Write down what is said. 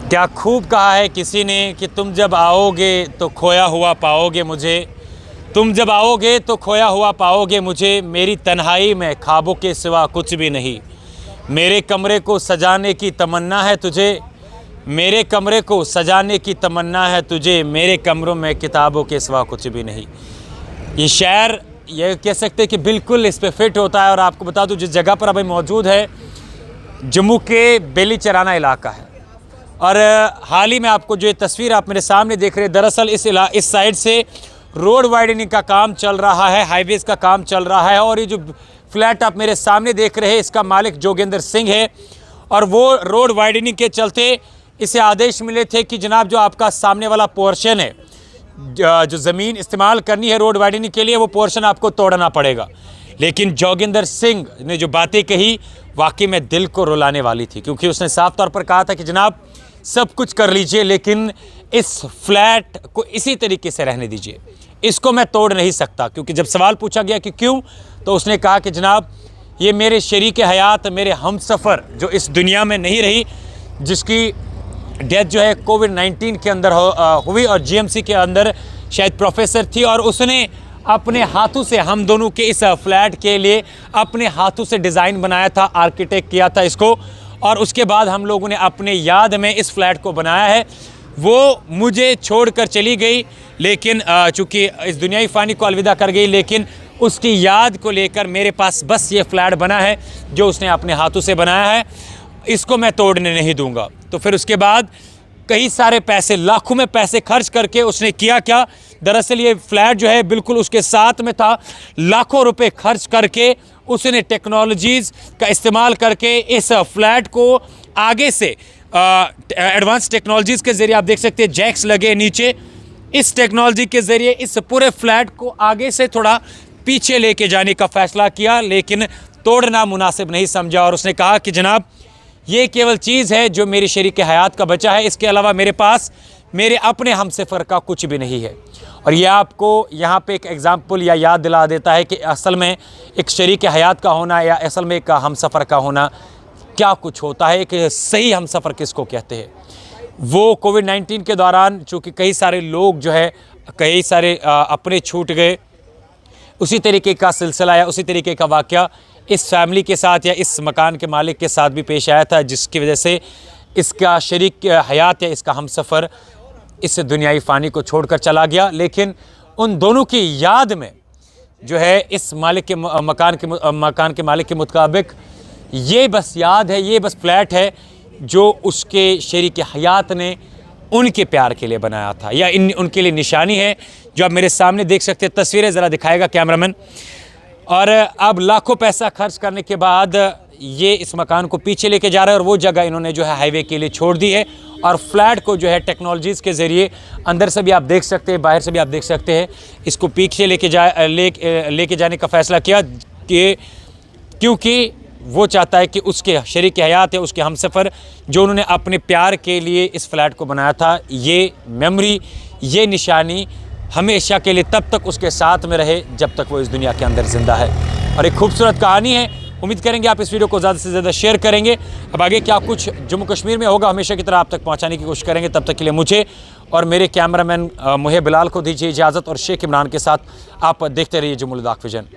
क्या खूब कहा है किसी ने कि तुम जब आओगे तो खोया हुआ पाओगे मुझे, तुम जब आओगे तो खोया हुआ पाओगे मुझे, मेरी तन्हाई में ख्वाबों के सिवा कुछ भी नहीं। मेरे कमरे को सजाने की तमन्ना है तुझे, मेरे कमरे को सजाने की तमन्ना है तुझे, मेरे कमरों में किताबों के सिवा कुछ भी नहीं। ये शायर ये कह सकते हैं कि बिल्कुल इस पे फिट होता है। और आपको बता दूं जिस जगह पर अभी मौजूद है जम्मू के बेली चराना इलाका है। और हाल ही में आपको जो ये तस्वीर आप मेरे सामने देख रहे हैं, दरअसल इस साइड से रोड वाइडनिंग का काम चल रहा है, हाईवेज़ का काम चल रहा है। और ये जो फ्लैट आप मेरे सामने देख रहे हैं इसका मालिक जोगेंद्र सिंह है। और वो रोड वाइडनिंग के चलते इसे आदेश मिले थे कि जनाब जो आपका सामने वाला पोर्शन है, जो ज़मीन इस्तेमाल करनी है रोड वाइडनिंग के लिए, वो पोर्शन आपको तोड़ना पड़ेगा। लेकिन जोगेंद्र सिंह ने जो बातें कही वाकई में दिल को रुलाने वाली थी, क्योंकि उसने साफ तौर पर कहा था कि जनाब सब कुछ कर लीजिए लेकिन इस फ्लैट को इसी तरीके से रहने दीजिए, इसको मैं तोड़ नहीं सकता। क्योंकि जब सवाल पूछा गया कि क्यों, तो उसने कहा कि जनाब ये मेरे शरीक हयात, मेरे हमसफ़र जो इस दुनिया में नहीं रही, जिसकी डेथ जो है कोविड-19 के अंदर हुई और जीएमसी के अंदर शायद प्रोफेसर थी, और उसने अपने हाथों से हम दोनों के इस फ्लैट के लिए अपने हाथों से डिज़ाइन बनाया था, आर्किटेक्ट किया था इसको, और उसके बाद हम लोगों ने अपने याद में इस फ्लैट को बनाया है। वो मुझे छोड़कर चली गई, लेकिन चूँकि इस दुनियाई फ़ानी को अलविदा कर गई, लेकिन उसकी याद को लेकर मेरे पास बस ये फ्लैट बना है जो उसने अपने हाथों से बनाया है, इसको मैं तोड़ने नहीं दूंगा। तो फिर उसके बाद कई सारे पैसे, लाखों में पैसे खर्च करके उसने किया क्या, दरअसल ये फ्लैट जो है बिल्कुल उसके साथ में था। लाखों रुपए खर्च करके उसने टेक्नोलॉजीज़ का इस्तेमाल करके इस फ्लैट को आगे से एडवांस टेक्नोलॉजीज़ के ज़रिए, आप देख सकते हैं जैक्स लगे नीचे, इस टेक्नोलॉजी के ज़रिए इस पूरे फ्लैट को आगे से थोड़ा पीछे लेके जाने का फ़ैसला किया, लेकिन तोड़ना मुनासिब नहीं समझा। और उसने कहा कि जनाब ये केवल चीज़ है जो मेरी शरीक हयात का बचा है, इसके अलावा मेरे पास मेरे अपने हमसफ़र का कुछ भी नहीं है। और यह आपको यहाँ पे एक एग्ज़ाम्पल या याद दिला देता है कि असल में एक शरीक हयात का होना या असल में एक हमसफ़र का होना क्या कुछ होता है, एक सही हमसफ़र किसको कहते हैं। वो कोविड-19 के दौरान चूँकि कई सारे लोग जो है, कई सारे अपने छूट गए, उसी तरीके का सिलसिला या उसी तरीके का वाक़या इस फैमिली के साथ या इस मकान के मालिक के साथ भी पेश आया था, जिसकी वजह से इसका शरीक हयात या इसका हमसफ़र इस दुनियाई फ़ानी को छोड़कर चला गया। लेकिन उन दोनों की याद में जो है इस मालिक के मकान के मालिक के मुताबिक ये बस याद है, ये बस फ्लैट है जो उसके शरीक हयात ने उनके प्यार के लिए बनाया था, या उनके लिए निशानी है जो आप मेरे सामने देख सकते हैं। तस्वीरें ज़रा दिखाएगा कैमरामैन। और अब लाखों पैसा खर्च करने के बाद ये इस मकान को पीछे लेके जा रहा है, और वो जगह इन्होंने जो है हाईवे के लिए छोड़ दी है, और फ्लैट को जो है टेक्नोलॉजीज़ के ज़रिए अंदर से भी आप देख सकते हैं, बाहर से भी आप देख सकते हैं, इसको पीछे लेके जाने का फ़ैसला किया कि क्योंकि वो चाहता है कि उसके शरीक हयात है, उसके हमसफ़र जो उन्होंने अपने प्यार के लिए इस फ्लैट को बनाया था, ये मेमोरी, ये निशानी हमेशा के लिए तब तक उसके साथ में रहे जब तक वो इस दुनिया के अंदर ज़िंदा है। और एक खूबसूरत कहानी है। उम्मीद करेंगे आप इस वीडियो को ज़्यादा से ज़्यादा शेयर करेंगे। अब आगे क्या कुछ जम्मू कश्मीर में होगा हमेशा की तरह आप तक पहुंचाने की कोशिश करेंगे। तब तक के लिए मुझे और मेरे कैमरामैन मुहे बिलाल को दीजिए इजाज़त, और शेख इमरान के साथ आप देखते रहिए जम्मू लद्दाख विजन।